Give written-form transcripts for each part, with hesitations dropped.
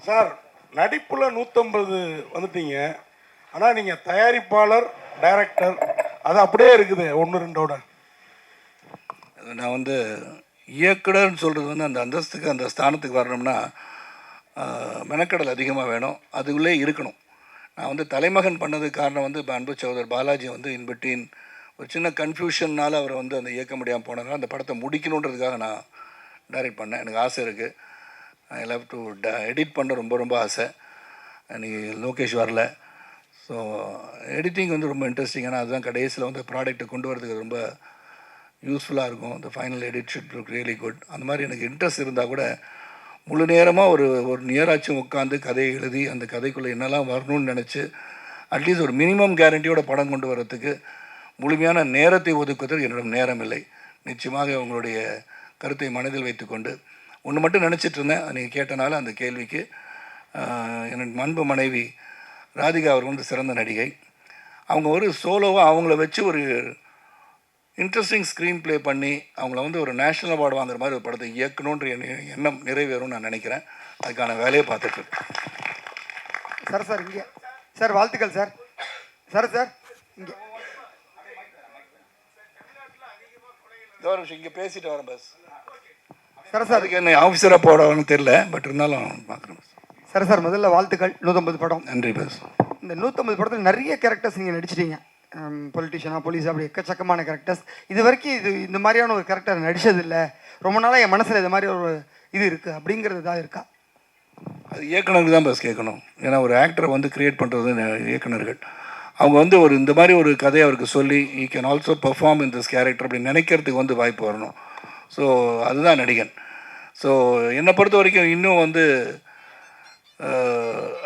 Sir நடிப்பில் 150 வந்துட்டீங்க, ஆனால் நீங்கள் தயாரிப்பாளர், டைரக்டர் அது அப்படியே இருக்குது 1-2ஓட. நான் வந்து இயக்குனர்னு சொல்கிறது வந்து அந்த அந்தஸ்துக்கு அந்த ஸ்தானத்துக்கு வரணும்னா மெனக்கடல் அதிகமாக வேணும், அதுக்குள்ளே இருக்கணும். நான் வந்து தலைமகன் பண்ணதுக்கு காரணம் வந்து இப்போ அன்பு சகோதரர் பாலாஜி வந்து இன்பிட்வீன் ஒரு சின்ன கன்ஃபியூஷன்னால் அவரை வந்து அந்த இயக்க முடியாமல் போனதுனால அந்த படத்தை முடிக்கணுன்றதுக்காக நான் டைரக்ட் பண்ணேன். எனக்கு ஆசை இருக்குது, ஐ லவ் டு எடிட் பண்ண ரொம்ப ரொம்ப ஆசை. அன்றைக்கி லோகேஷ் வரல. ஸோ எடிட்டிங் வந்து ரொம்ப இன்ட்ரெஸ்டிங். ஆனால் அதுதான் கடைசியில் வந்து ப்ராடக்ட்டை கொண்டு வரதுக்கு ரொம்ப யூஸ்ஃபுல்லாக இருக்கும். இந்த final edit should look really good. அந்த மாதிரி எனக்கு இன்ட்ரெஸ்ட் இருந்தால் கூட முழு நேரமாக ஒரு நியராச்சும் உட்காந்து கதையை எழுதி அந்த கதைக்குள்ளே என்னெல்லாம் வரணும்னு நினச்சி அட்லீஸ்ட் ஒரு மினிமம் கேரண்டியோட படம் கொண்டு வரத்துக்கு முழுமையான நேரத்தை ஒதுக்குவதற்கு என்னிடம் நேரம் இல்லை. நிச்சயமாக உங்களுடைய கருத்தை மனதில் வைத்துக்கொண்டு ஒன்று மட்டும் நினச்சிட்டு இருந்தேன். நீங்கள் கேட்டனால அந்த கேள்விக்கு எனக்கு அன்பு மனைவி ராதிகா அவர் வந்து சிறந்த நடிகை. அவங்க ஒரு சோலோவாக அவங்கள வச்சு ஒரு இன்ட்ரெஸ்டிங் ஸ்க்ரீன் ப்ளே பண்ணி அவங்கள வந்து ஒரு நேஷ்னல் அவார்டு வாங்குற மாதிரி ஒரு படத்தை இயக்கணுன்ற எண்ணம் நிறைவேறும்னு நான் நினைக்கிறேன். அதுக்கான வேலையை பார்த்துட்ருக்கேன். சார் இங்கே சார் வாழ்த்துக்கள் சார். சார் இங்கே இங்கே பேசிட்டு வரேன் பஸ். சார் அதுக்கு என்ன ஆஃபீஸராக போடணும்னு தெரியல, பட் இருந்தாலும் பார்க்குறேன். சார் முதல்ல வாழ்த்துக்கள். 150 படம். நன்றி பஸ். இந்த 150 படத்தில் நிறைய கேரக்டர்ஸ் நீங்கள் நடிச்சிட்டீங்க. பொலிட்டிஷியனாக, போலீஸ், அப்படி எக்கச்சக்கமான கேரக்டர்ஸ். இது வரைக்கும் இந்த மாதிரியான ஒரு கேரக்டர் நடித்ததில்லை, ரொம்ப நாளாக என் மனசில் இது மாதிரி ஒரு இது இருக்குது அப்படிங்கிறது தான் இருக்கா? அது இயக்குனருக்கு தான் பஸ் கேட்கணும். ஏன்னா ஒரு ஆக்டரை வந்து க்ரியேட் பண்ணுறது இயக்குனர்கள். அவங்க வந்து ஒரு இந்த மாதிரி ஒரு கதையை அவருக்கு சொல்லி ஈ can also perform in this character அப்படின்னு நினைக்கிறதுக்கு வந்து வாய்ப்பு வரணும். ஸோ அதுதான் நடிகன். ஸோ என்னை பொறுத்த வரைக்கும் இன்னும் வந்து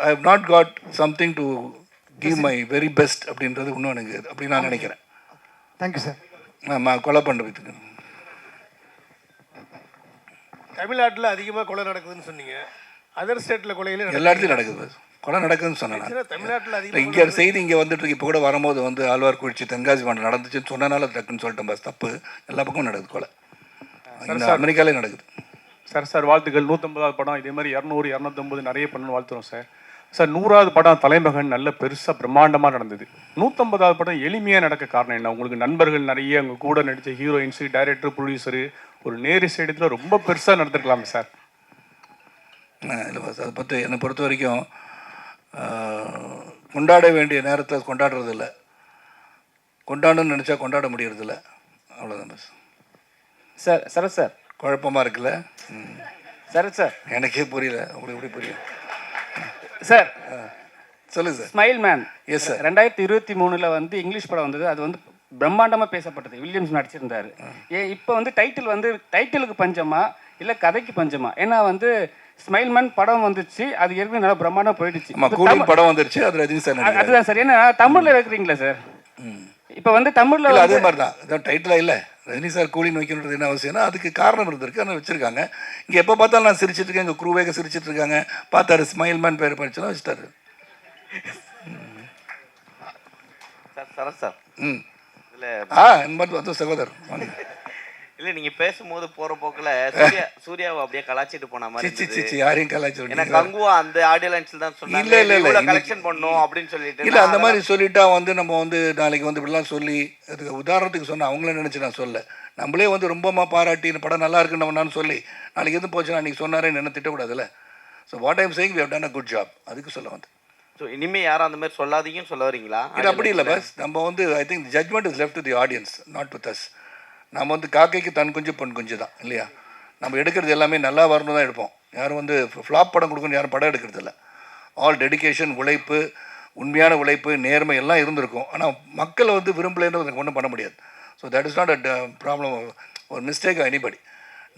I have not got something to give my very best அப்படின்றது இன்னும் எனக்கு அப்படி நான் நினைக்கிறேன். Thank you sir. ஆமாம், கொலை பண்ணுறதுக்கு தமிழ்நாட்டில் அதிகமாக கொலை நடக்குதுன்னு சொன்னீங்க, அதர் ஸ்டேட்டில் கொலையில எல்லா இடத்துலையும் நடக்குது. கொலை நடக்குதுன்னு சொன்னேன். தமிழ்நாட்டில் அதிகம் இங்கே செய்தி இங்கே வந்துட்டு இருக்கு. இப்போ கூட வரும்போது வந்து ஆழ்வார்குறிச்சி தென்காசி மாவட்டம் நடந்துச்சுன்னு சொன்னனால டக்குன்னு சொல்லிட்டேன் பஸ். தப்பு எல்லா பக்கமும் நடக்குது கொலை. அமெரிக்காலே நடக்குது. சார் வாழ்த்துக்கள். 150வது படம் இதே மாதிரி 200 250 நிறைய பண்ணணும்னு வாழ்த்துறோம் சார். 100வது படம் தலைமகன் நல்ல பெருசாக பிரம்மாண்டமாக நடந்தது. 150வது படம் எளிமையாக நடக்க காரணம் என்ன? உங்களுக்கு நண்பர்கள் நிறைய, அங்கே கூட நடித்த ஹீரோயின்ஸு, டைரக்டர், ப்ரொடியூசரு, ஒரு நேரு ஸ்டேடியத்தில் ரொம்ப பெருசாக நடந்துருக்கலாமே சார். இல்லை பஸ், அதை பற்றி என்னை பொறுத்த வரைக்கும் கொண்டாட வேண்டிய நேரத்தில் கொண்டாடுறதில்ல, கொண்டாடணும்னு நினச்சா கொண்டாட முடியறதில்ல, அவ்வளோதான் பஸ். சார் குழப்பமாக இருக்குல்ல? சார் எனக்கே புரியல, உங்களுக்கு எப்படி புரியல சார்? சொல்லுங்கள் sir. Smile man. Yes sir. 2023 வந்து இங்கிலீஷ் படம் வந்தது. அது வந்து பிரம்மாண்டமாக பேசப்பட்டது. வில்லியம்ஸ் நடிச்சிருந்தாரு. இப்போ வந்து டைட்டிலுக்கு பஞ்சமா இல்லை கதைக்கு பஞ்சமா? ஏன்னா வந்து ஸ்மைல் மேன் படம் வந்துச்சு, அது ஏற்கனவே நல்லா பிரம்மாண்டம் போயிடுச்சு. படம் வந்துருச்சு, அது ரஜினி சார். அதுதான் சார். ஏன்னா தமிழில் வைக்கிறீங்களா சார்? இப்போ வந்து தமிழில் அதே மாதிரி தான். அதான் டைட்டிலாக இல்லை, ரஜினி சார் கூலின்னு வைக்கணுன்றது என்ன அவசியம்னா அதுக்கு காரணம் இருந்திருக்கு, ஆனால் வச்சுருக்காங்க. இங்கே எப்போ பார்த்தாலும் நான் சிரிச்சிட்டு இருக்கேன், எங்கள் குரூவேக சிரிச்சிட்டு இருக்காங்க. பார்த்தாரு ஸ்மைல் மேன் பேர் படிச்சுன்னா வச்சுட்டாரு. சார் இல்லை இந்த மாதிரி வந்து சகோதரர் இல்லை, நீங்கள் பேசும்போது போகிற போக்கில் சூர்யாவை அப்படியே கலாச்சிட்டு போன மாதிரி. யாரையும் கலாச்சி எனக்கு கங்குவா அந்த ஆடியோ லான்ச்சில் தான் சொன்னாங்க, இல்லை கலெக்ஷன் பண்ணோம் அப்படின்னு சொல்லிட்டு. இல்லை அந்த மாதிரி சொல்லிட்டா வந்து நம்ம வந்து நாளைக்கு வந்து இப்படிலாம் சொல்லி அதுக்கு உதாரணத்துக்கு சொன்னால் அவங்கள நினச்சி நான் சொல்ல, நம்மளே வந்து ரொம்பமா பாராட்டி இந்த படம் நல்லா இருக்குன்னு நான் சொல்லி நாளைக்கு எதுவும் போச்சுன்னா அன்றைக்கி சொன்னாரேன்னு என்ன திட்டக்கூடாதுல்ல. So what I'm saying we have done a good job, அதுக்கு சொல்ல வந்து. ஸோ இனிமேல் யாரும் அந்த மாதிரி சொல்லாதீங்கன்னு சொல்ல வரீங்களா? இது அப்படி இல்லை பஸ். நம்ம வந்து I think judgement is left to the audience, not with us. நம்ம வந்து காக்கைக்கு தன் குஞ்சு பொன் குஞ்சு தான் இல்லையா? நம்ம எடுக்கிறது எல்லாமே நல்லா வரணும் தான் எடுப்போம். யாரும் வந்து ஃப்ளாப் படம் கொடுக்கணும் யாரும் படம் எடுக்கிறது இல்லை. ஆல் டெடிக்கேஷன், உழைப்பு, உண்மையான உழைப்பு, நேர்மை எல்லாம் இருந்திருக்கும். ஆனால் மக்களை வந்து விரும்பலைன்றது ஒன்றும் பண்ண முடியாது. So that is not a problem, ஒரு மிஸ்டேக் எனிபடி.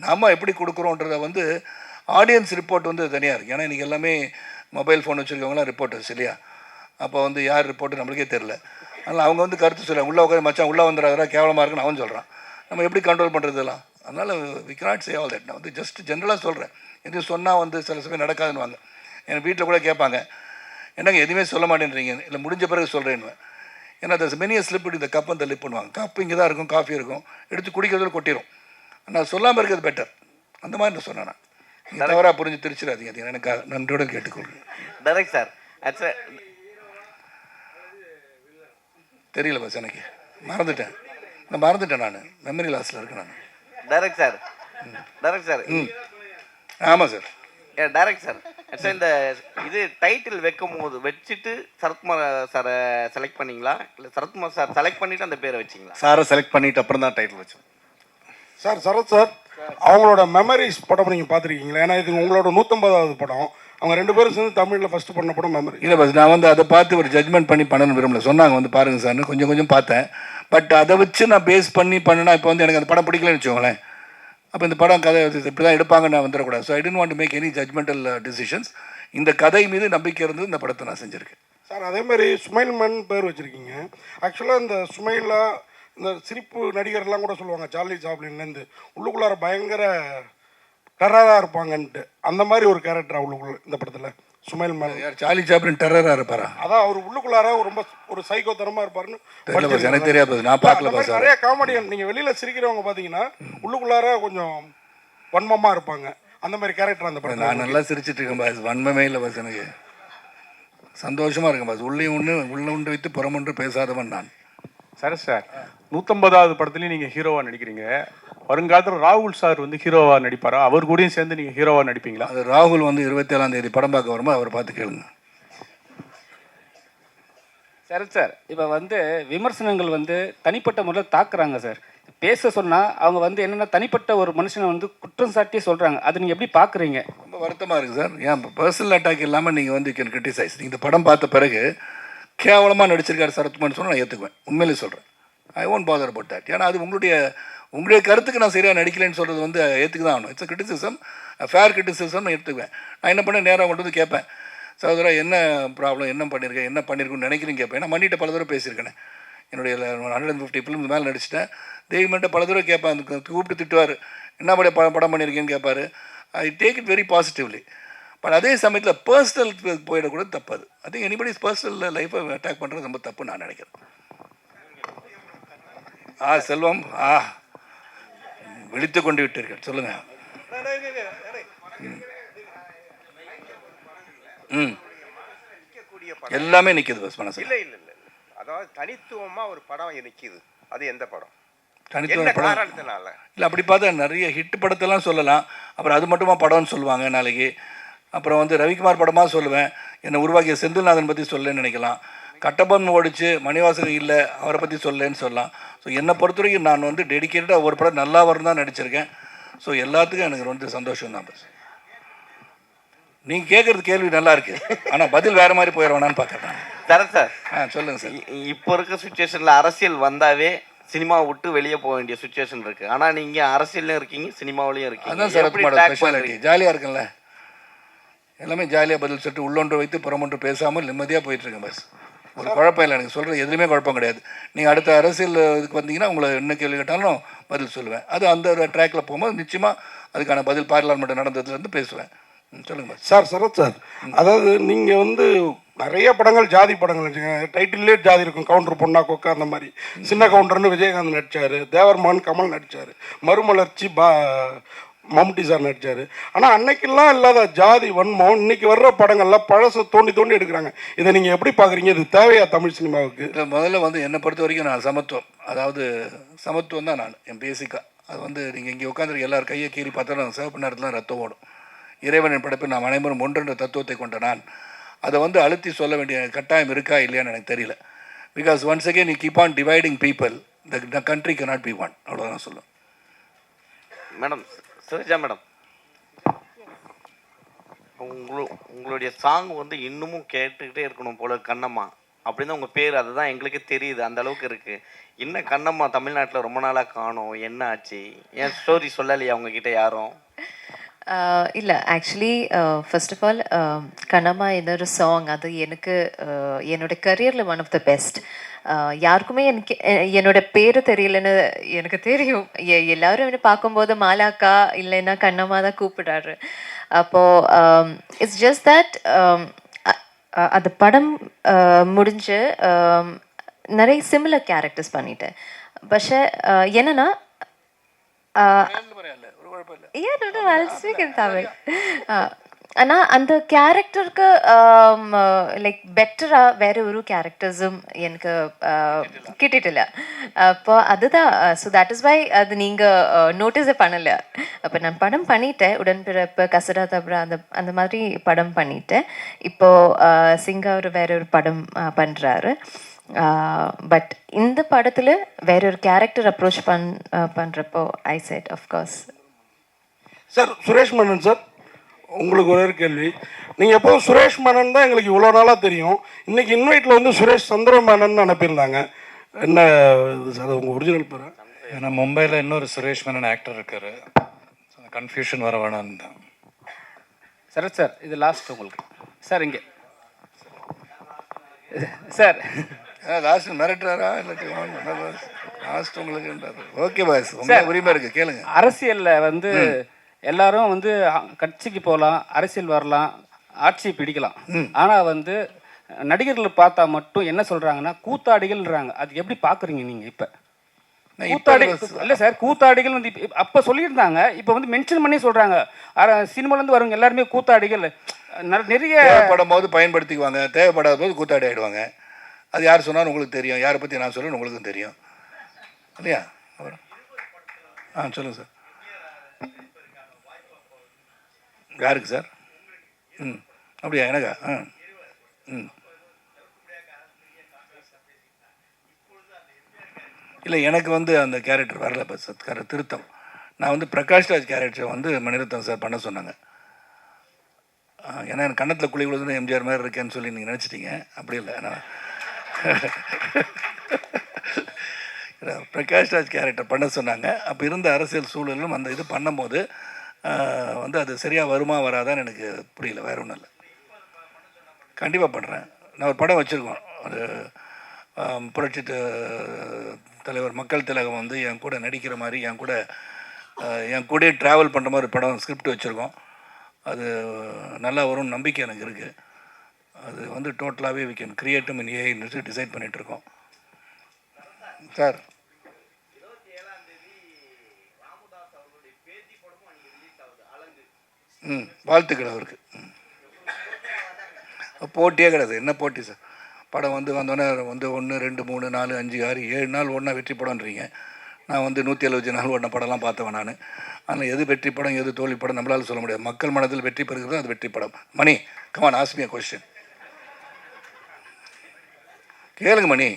நாம் எப்படி கொடுக்குறோன்றதை வந்து ஆடியன்ஸ் ரிப்போர்ட் வந்து தனியாக இருக்குது. ஏன்னா இன்றைக்கி எல்லாமே மொபைல் ஃபோன் வச்சுருக்கவங்களாம் ரிப்போர்ட்டர்ஸ் இல்லையா? அப்போ வந்து யார் ரிப்போர்ட்டு நம்மளுக்கே தெரில. அதனால் அவங்க வந்து கருத்து சொல்லுவாங்க, உள்ளே உட்காந்து மச்சான் உள்ளே வந்துடுறாரா கேவலமாக இருக்குன்னு அவன் சொல்கிறான். நம்ம எப்படி கண்ட்ரோல் பண்ணுறதுலாம்? அதனால் we cannot say all that. நான் வந்து ஜஸ்ட் ஜென்ரலாக சொல்கிறேன். எதுவும் சொன்னால் வந்து சில சமயம் நடக்காதுன்னு வாங்க. என் வீட்டில் கூட கேட்பாங்க, என்னங்க எதுவுமே சொல்ல மாட்டேன்றீங்க, இல்லை முடிஞ்ச பிறகு சொல்கிறேன்னு. ஏன்னா தஸ் மெனி ஸ்லிப் இந்த கப் அந்த லிப் பண்ணுவாங்க. கப்பு இங்கே தான் இருக்கும், காஃபி இருக்கும், எடுத்து குடிக்கிறதுல கொட்டிடும். நான் சொல்லாமல் இருக்கிறது பெட்டர். அந்த மாதிரி நான் சொன்னேன். நீங்கள் தவறாக புரிஞ்சு திருச்சிடாதீங்க, அது எனக்கு நன்றியோடு கேட்டுக்கொள்கிறேன். டைரக்ட் சார் ஆக்சுவலாக தெரியல பஸ், எனக்கு மறந்துட்டேன் நான் மெமரி லாஸில் இருக்கேன் நான். டைரக்ட் சார் ஆமாம் சார். டைரக்ட் சார் ஆக்சுவலாக இந்த இது டைட்டில் வச்சுட்டு சரத்குமார் சாரை செலக்ட் பண்ணீங்களா இல்லை சரத்குமார் சார் செலக்ட் பண்ணிட்டு அந்த பேரை வச்சிங்களா? சாரை செலக்ட் பண்ணிட்டு அப்புறம் தான் டைட்டில் வச்சோம். சார் சரத் சார், அவங்களோட மெமரிஸ் படம் நீங்கள் பார்த்துருக்கீங்களா? ஏன்னா இது உங்களோட 150வது படம். அவங்க 2 பேரும் சேர்ந்து தமிழில் ஃபஸ்ட்டு பண்ண படம் மெமரி. இல்லை பஸ், நான் வந்து அதை பார்த்து ஒரு ஜட்மெண்ட் பண்ணி பண்ணணும்னு விரும்பல. சொன்னாங்க வந்து பாருங்கள் சார்னு, கொஞ்சம் பார்த்தேன். பட் அதை வச்சு நான் பேஸ் பண்ணி பண்ணினா இப்போ வந்து எனக்கு அந்த படம் பிடிக்கலன்னு வச்சுக்கோங்களேன். அப்போ இந்த படம் கதை இப்படி தான் எடுப்பாங்க, நான் வந்துடக்கூடாது. So I don't want to make any judgemental decisions. இந்த கதை மீது நம்பிக்கை இருந்து இந்த படத்தை நான் செஞ்சுருக்கேன். சார் அதே மாதிரி சுமைல்மன் பேர் வச்சுருக்கீங்க. ஆக்சுவலாக இந்த சுமைலா இந்த சிரிப்பு நடிகர்லாம் கூட சொல்லுவாங்க சார்லி சாப்ளின்லேருந்து உள்ளுக்குள்ளார பயங்கர டெரராக இருப்பாங்கன்ட்டு. அந்த மாதிரி ஒரு கேரக்டர் உள்ளுக்குள்ள இந்த படத்தில் சுமைல்மன். யார் சார்லி சாப்ளின் டெரராக இருப்பாரா? அதான் அவர் உள்ளுக்குள்ளார ரொம்ப ஒரு சைக்கோத்தனமாக இருப்பாருன்னு எனக்கு தெரியாது, நான் பார்க்கல பாஸ். நிறைய காமெடியன் நீங்கள் வெளியில் சிரிக்கிறவங்க பார்த்தீங்கன்னா உள்ளுக்குள்ளார கொஞ்சம் வன்மமாக இருப்பாங்க. அந்த மாதிரி கேரக்டர் அந்த படம். நான் நல்லா சிரிச்சிட்டு இருக்கேன் பாஸ், வன்மமே இல்லை பாஸ். எனக்கு சந்தோஷமாக இருக்கேன் பாஸ். உள்ள உண்டு வைத்து புறமொன்று பேசாதவன் நான். சரி சார், 150வது படத்துலேயும் நீங்கள் ஹீரோவாக நடிக்கிறீங்க. வருங்காலத்தில் ராகுல் சார் வந்து ஹீரோவாக நடிப்பாரா? அவர் கூடயும் சேர்ந்து நீங்கள் ஹீரோவாக நடிப்பீங்களா? அது ராகுல் வந்து 27ஆம் தேதி படம் பார்க்க வரும்போது அவர் பார்த்து கேளுங்க. சரி சார், இப்போ வந்து விமர்சனங்கள் வந்து தனிப்பட்ட முறையில் தாக்குறாங்க சார். பேச சொன்னால் அவங்க வந்து என்னென்னா தனிப்பட்ட ஒரு மனுஷனை வந்து குற்றம் சாட்டியே சொல்கிறாங்க. அது நீங்கள் எப்படி பார்க்குறீங்க? ரொம்ப வருத்தமாக இருக்குது சார். ஏன் பர்சனல் அட்டாக் இல்லாமல் நீங்கள் வந்து கேன் கிரிட்டிசைஸ். நீங்கள் இந்த படம் பார்த்த பிறகு கேவலமாக நடிச்சிருக்காரு சரத்குமார்னு சொன்னால் நான் ஏற்றுக்குவேன். உண்மையிலே சொல்கிறேன். I won't father about that. ஏன்னா அது உங்களுடைய கருத்துக்கு நான் சரியாக நடிக்கலைன்னு சொல்கிறது வந்து ஏற்றுக்கு தான் ஆகணும். இட்ஸ் கிரிட்டிசிசம், ஃபேர் கிரிட்டிசிசம் நான் எடுத்துக்குவேன். நான் என்ன பண்ண நேராக கொண்டு வந்து கேட்பேன், சகோதரா என்ன ப்ராப்ளம், என்ன பண்ணியிருக்குன்னு நினைக்கிறேன்னு கேட்பேன். நான் மன்னிட்ட பல தடவை பேசியிருக்கேன். என்னுடைய 150 ஃபிலிம்ஸ் மேலே நடிச்சிட்டேன். தெய்வம்கிட்ட பல தடவை கேட்பேன். அந்த கூப்பிட்டு திட்டுவார், என்ன படம் பண்ணியிருக்கேன்னு கேட்பார். I take it very positively. But அதே சமயத்தில் பர்சனல் போயிடக்கூட தப்பு. அது ஐ திங்க் எனிபடிஸ் பர்சனல் லைஃப்பை அட்டாக் பண்ணுறது ரொம்ப தப்பு நான் நினைக்கிறேன். செல்வம் விழித்து கொண்டு விட்டீர்கள், சொல்லுங்க. எல்லாமே நிற்கிது பஸ் மனசு. இல்லை அதாவது தனித்துவமா ஒரு படம் நிற்கிது. அது எந்த படம்? தனித்துவ படம் இல்லை. அப்படி பார்த்தா நிறைய ஹிட் படத்தெல்லாம் சொல்லலாம். அப்புறம் அது மட்டுமா படம்னு சொல்லுவாங்க நாளைக்கு. அப்புறம் வந்து ரவிக்குமார் படமாக சொல்லுவேன். என்னை உருவாக்கிய செந்தில்நாதன் பற்றி சொல்லன்னு நினைக்கலாம். கட்டபொம்மன் ஓடிச்சு, மணிவாசன் இல்லை, அவரை பற்றி சொல்லன்னு சொல்லலாம். ஸோ என்னை பொறுத்த வரைக்கும் நான் வந்து டெடிக்கேட்டடாக ஒரு படம் நல்லா வரும் தான் நடிச்சிருக்கேன். ஸோ எல்லாத்துக்கும் எனக்கு ரொம்ப சந்தோஷம் தான் பஸ். நீங்கள் கேட்குறது கேள்வி நல்லா இருக்கு, ஆனால் பதில் வேறு மாதிரி போயிடுவேனான்னு பார்க்குறேன். தரேன் சார். சொல்லுங்கள் சார். இப்போ இருக்க சுச்சுவேஷனில் அரசியல் வந்தாவே சினிமா விட்டு வெளியே போக வேண்டிய சுச்சுவேஷன் இருக்குது. ஆனால் நீங்கள் அரசியல்லையும் இருக்கீங்க, சினிமாவிலையும் இருக்கீங்க. அதான் சார் ஸ்பெஷாலிட்டி. ஜாலியாக இருக்குல்ல, எல்லாமே ஜாலியாக பதில் சொல்லிட்டு உள்ளொன்று வைத்து புறமொன்று பேசாமல் நிம்மதியாக போயிட்டுருக்கேன் பஸ். ஒரு குழப்பம் இல்லை. எனக்கு சொல்கிறது எதுவுமே குழப்பம் கிடையாது. நீங்கள் அடுத்த அரசியல் இதுக்கு வந்தீங்கன்னா உங்களை என்ன கேள்வி கேட்டாலும் பதில் சொல்லுவேன். அது அந்த ட்ராக்கில் போகும்போது நிச்சயமாக அதுக்கான பதில் பார்லிமெண்ட் நடந்ததுலேருந்து பேசுவேன். சொல்லுங்கள் சார். சரத் சார், அதாவது நீங்கள் வந்து நிறைய படங்கள் ஜாதி படங்கள் வச்சுக்கோங்க. டைட்டிலே ஜாதி இருக்கும். கவுண்டர் பொண்ணா கொக்கா அந்த மாதிரி. சின்ன கவுண்டர்னு விஜயகாந்த் நடித்தார். தேவர்மான் கமல் நடித்தார். மறுமலர்ச்சி மம்முட்டி சார் நடித்தார். ஆனால் அன்னைக்கெல்லாம் இல்லாத ஜாதி வன்மம் இன்னைக்கு வர்ற படங்கள்லாம் பழசை தோண்டி எடுக்கிறாங்க. இதை நீங்கள் எப்படி பார்க்குறீங்க? இது தேவையா தமிழ் சினிமாவுக்கு? முதல்ல வந்து என்னை பொறுத்த வரைக்கும் நான் சமத்துவம், அதாவது சமத்துவம் தான் நான் என் பேசிக்காக. அது வந்து நீங்கள் இங்கே உட்காந்துருக்க எல்லாரும் கையை கீறி பார்த்தாலும் சிவப்பு நேரத்தில் ரத்தம் ஓடும். இறைவனின் படைப்பில் நாம் அனைவரும் ஒன்றென்ற தத்துவத்தை கொண்ட நான் அதை வந்து அழுத்தி சொல்ல வேண்டிய கட்டாயம் இருக்கா இல்லையான்னு எனக்கு தெரியல. Because once again you keep on dividing people, the country cannot be one. அவ்வளோதான் சொல்லுவேன். மேடம் சுரேஜா மேடம், உங்களுடைய சாங் வந்து இன்னமும் கேட்டுக்கிட்டே இருக்கணும் போல. கண்ணம்மா அப்படின்னு உங்கள் பேர், அதுதான் எங்களுக்கு தெரியுது, அந்த அளவுக்கு இருக்குது. என்ன கண்ணம்மா தமிழ்நாட்டில் ரொம்ப நாளாக காணோம், என்ன ஆச்சு? ஏன் ஸ்டோரி சொல்லலையா உங்ககிட்ட யாரும்? இல்லை actually first of all Kannamma என்னோட சாங் அது எனக்கு என்னோட கரியரில் ஒன் ஆஃப் த பெஸ்ட். யாருக்குமே எனக்கு என்னோட பேர் தெரியலன்னு எனக்கு தெரியும். எல்லாரும் என்ன பார்க்கும்போது மாலாக்கா இல்லைன்னா கண்ணம்மா தான் கூப்பிடாரு. அப்போது இட்ஸ் ஜஸ்ட் தட் அந்த படம் முடிஞ்சு நிறைய சிமிலர் கேரக்டர்ஸ் பண்ணிட்டேன். பட் என்னன்னா Yeah, no, I'll speak in Tamil. ஆனால் அந்த கேரக்டருக்கு லைக் பெட்டராக வேற ஒரு கேரக்டர்ஸும் எனக்கு கிட்டிட்டில்ல. அப்போ அதுதான், ஸோ தட் இஸ் வை அது நீங்கள் நோட்டீஸே பண்ணலை. அப்போ நான் படம் பண்ணிட்டேன், உடன்பிறப்பு, கசடா தப்ரா, அந்த மாதிரி படம் பண்ணிட்டேன். இப்போது சிங்கா அவர் வேற ஒரு படம் பண்ணுறாரு. பட் இந்த படத்தில் வேற ஒரு கேரக்டர் அப்ரோச் பண்ணுறப்போ ஐ set of course. Sir Suresh Menon sir, உங்களுக்கு ஒரே ஒரு கேள்வி. நீங்கள் எப்போதும் சுரேஷ் மேனன் தான் எங்களுக்கு இவ்வளோ நாளாக தெரியும். இன்றைக்கி இன்வைட்டில் வந்து சுரேஷ் சந்திர மேனன் அனுப்பியிருந்தாங்க. என்ன இது சார் உங்கள் ஒரிஜினல் பேர்? ஏன்னா மும்பையில் இன்னொரு சுரேஷ் மேனன் ஆக்டர் இருக்காரு, கன்ஃபியூஷன் வர வேணான்னு தான். சரத் சார், இது லாஸ்ட் உங்களுக்கு. சார் இங்கே சார் லாஸ்ட் மிரட்டுறாரா இல்லாட்டி லாஸ்ட் உங்களுக்கு? ஓகே பாஸ், உங்களுக்கு உரிமை இருக்குது, கேளுங்க. அரசியலில் வந்து எல்லாரும் வந்து கட்சிக்கு போகலாம், அரசியல் வரலாம், ஆட்சியை பிடிக்கலாம். ஆனால் வந்து நடிகர்கள் பார்த்தா மட்டும் என்ன சொல்கிறாங்கன்னா கூத்தாடிகள்ன்றாங்க. அது எப்படி பார்க்குறீங்க நீங்கள்? இப்போ கூத்தாடி இல்லை சார், கூத்தாடிகள் வந்து அப்போ சொல்லியிருந்தாங்க, இப்போ வந்து மென்ஷன் பண்ணி சொல்கிறாங்க. சினிமாலேருந்து வரவங்க எல்லாருமே கூத்தாடிகள். நிறைய தேவைப்படும் போது பயன்படுத்திக்குவாங்க, தேவைப்படாத போது கூத்தாடி ஆகிடுவாங்க. அது யார் சொன்னாலும் உங்களுக்கு தெரியும், யாரை பற்றி நான் சொல்லணும் உங்களுக்கும் தெரியும் இல்லையா? சொல்லுங்கள் சார். யாருக்கு சார்? அப்படியா? எனக்கா? இல்லை, எனக்கு வந்து அந்த கேரக்டர் வரல. இப்போ சத்கார திருத்தம். நான் வந்து பிரகாஷ் ராஜ் கேரக்டரை வந்து மணிரத்னம் சார் பண்ண சொன்னாங்க. ஏன்னா எனக்கு கன்னத்தில் குழி விழுதுன்னு எம்ஜிஆர் மாதிரி இருக்கேன்னு சொல்லி நீங்கள் நினச்சிட்டீங்க. அப்படி இல்லை, நான் பிரகாஷ் ராஜ் கேரக்டர் பண்ண சொன்னாங்க. அப்போ இருந்த அரசியல் சூழலும் அந்த இது பண்ணும்போது வந்து அது சரியாக வருமா வராதான்னு எனக்கு புரியல. வேறு ஒன்றும் இல்லை, கண்டிப்பாக பண்ணுறேன். நான் ஒரு படம் வச்சுருக்கோம், ஒரு புரட்சி தலைவர் மக்கள் திலகம் வந்து என் கூட நடிக்கிற மாதிரி, என் கூட ட்ராவல் பண்ணுற மாதிரி ஒரு படம் ஸ்கிரிப்ட் வச்சுருக்கோம். அது நல்லா வரும்னு நம்பிக்கை எனக்கு இருக்குது. அது வந்து டோட்டலாகவே வி கேன் கிரியேட்டும் இன் ஏஐன்னு டிசைட் பண்ணிகிட்ருக்கோம் சார். வாழ்த்துக்கள் அவருக்கு. போட்டியே கிடையாது. என்ன போட்டி சார்? படம் வந்து வந்தோடனே வந்து 1 2 3 4 5 6 7 நாள் ஒன்றா வெற்றி படம்ன்றீங்க. நான் வந்து 170 நாள் ஒன்றா படம்லாம் பார்த்தவன் நான். ஆனால் எது வெற்றி படம் எது தோல்வி படம் நம்மளால் சொல்ல முடியாது. மக்கள் மனதில் வெற்றி பெறுகிறது அது வெற்றி படம். Mani, come on, ask me a question. கேளுங்க மணி.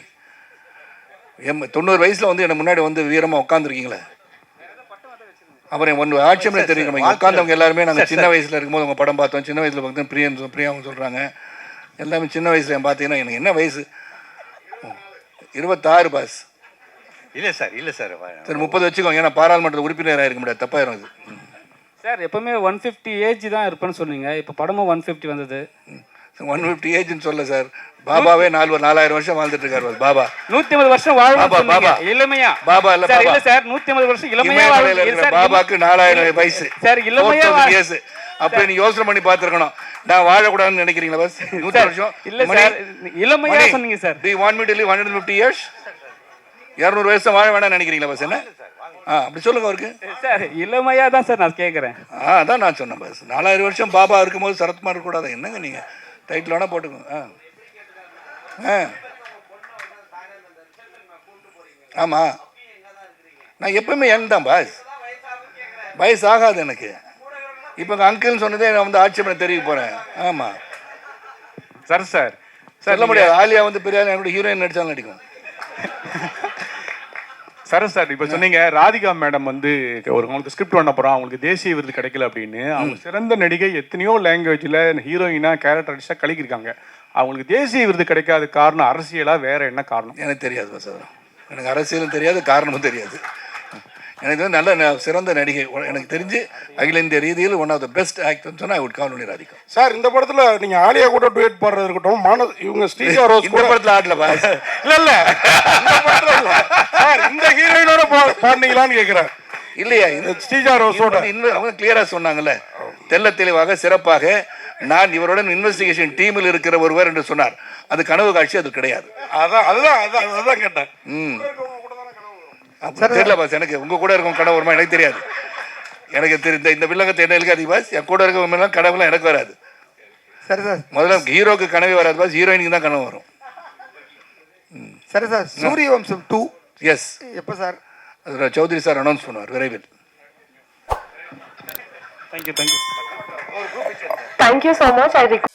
90 வயசில் வந்து எனக்கு முன்னாடி வந்து வீரமாக உட்காந்துருக்கீங்களே, அப்புறம் ஒன்று ஆட்சியமே தெரியுங்க. உட்காந்தவங்க எல்லாருமே நாங்கள் சின்ன வயசில் இருக்கும்போது உங்கள் படம் பார்த்தோம். சின்ன வயசில் பார்த்தீங்கன்னா பிரியாவும் சொல்கிறாங்க. எல்லாமே சின்ன வயசில் பார்த்தீங்கன்னா எனக்கு என்ன வயசு? 26 பாஸ். இல்லை சார், இல்லை சார், சரி 30 வச்சுக்கோங்க. ஏன்னா பாராளுமன்ற உறுப்பினராக இருக்க முடியாது, தப்பாயிரும் இது. சார் எப்பவுமே 150 ஏஜ் தான் இருப்பேன்னு சொன்னீங்க. இப்போ படமும் 150 வந்தது. 150 ஏஜ்னு சொல்ல சார். பாபாவே 4000 வருஷம் வாழ்ந்துட்டு இருக்காரு. பாபா 150 வருஷம் வாழும். பாபா இளமையா? பாபா இல்ல சார், இல்ல சார், 150 வருஷம் இளமையா வாழும். பாபாக்கு 4000 வயசு சார், இளமையா வயசு. அப்ப நீ யோசனை பண்ணி பாத்துக்கணும். நான் வாழக்கூடாதுன்னு நினைக்கிறீங்களா? பஸ் 100 வருஷம் இல்ல சார், இளமையா சொன்னீங்க sir. Do you want me to live 150 years? 200 வருஷம் வாழ வேண்டாம்னு நினைக்கிறீங்களா? பஸ் என்ன அப்படி சொல்லுங்க அவருக்கு. சார் இளமையா தான் சார் நான் கேட்குறேன். அதான் நான் சொன்னேன். பஸ் 4000 வருஷம் பாபா இருக்கும்போது சரத்குமார் இருக்கக்கூடாது. என்னங்க நீங்கள் டைட்டில் வேணா போட்டுக்கோங்க. ஆமாம், நான் எப்பவுமே என் தான் பாஸ். வயசு ஆகாது எனக்கு. இப்போ அங்கிள்னு சொன்னதே நான் வந்து ஆட்சி பண்ண தெரிவிக்க போகிறேன். ஆமாம் சார் சொல்ல முடியாது. ஆலியா வந்து பெரிய என்னோட ஹீரோயின் நடிச்சாலும் நடிக்கும். சார் இப்போ சொன்னீங்க ராதிகா மேடம் வந்து அவங்களுக்கு ஸ்கிரிப்ட் பண்ண போகிறோம், அவங்களுக்கு தேசிய விருது கிடைக்கல அப்படின்னு. அவங்க சிறந்த நடிகை, எத்தனையோ லாங்குவேஜில் ஹீரோயினாக கேரக்டர் அடிச்சா கலக்கியிருக்காங்க. அவங்களுக்கு தேசிய விருது கிடைக்காத காரணம் அரசியலா, வேற என்ன காரணம்? எனக்கு தெரியாது சார். எனக்கு அரசியலும் தெரியாது, காரணமும் தெரியாது. எனக்கு வந்து நல்ல சிறந்த நடிகை எனக்கு தெரிஞ்சு அகில இந்திய ரீதியில் ஒன் ஆஃப் த பெஸ்ட் ஆக்டர்னு சொன்னால் I would call only Radhika. Sir இந்த படத்தில் நீங்கள் ஆலியா கூட டுவேட் பாடுறது இருக்கட்டும், இவங்க ஸ்ரீஜா ரோஸ் இந்த படத்தில் ஆடல பாஸ். இல்லை சார், இந்த ஹீரோயினோட பாடுனீங்களான்னு கேட்குறேன். இல்லையா, இந்த ஸ்ரீஜா ரோஸோட இன்னும் அவங்க கிளியராக சொன்னாங்கல்ல, தெல்ல தெளிவாக சிறப்பாக நான் இவருடன் இன்வெஸ்டிகேஷன் டீமில் இருக்கிற ஒருவர் என்று சொன்னார். அது கனவு காட்சி, அது கிடையாது. அதுதான் கேட்டேன். தெரியல பாஸ், எனக்கு உங்க கூட இருக்கும் கனவு வருமா எனக்கு தெரியாது. எனக்கு தெரிந்த இந்த வில்லங்கத்தை என்ன இருக்காது பாஸ், என் கூட இருக்கவங்கலாம் கனவுலாம் எனக்கு வராது. சரி சார். முதல்ல ஹீரோக்கு கனவே வராது பாஸ், ஹீரோயினுக்கு தான் கனவு வரும். சரி சார். சூரிய வம்சம் 2 எஸ், எப்போ சார்? அது சௌத்ரி சார் அனௌன்ஸ் பண்ணுவார் விரைவில். Thank you. Thank you so much. I request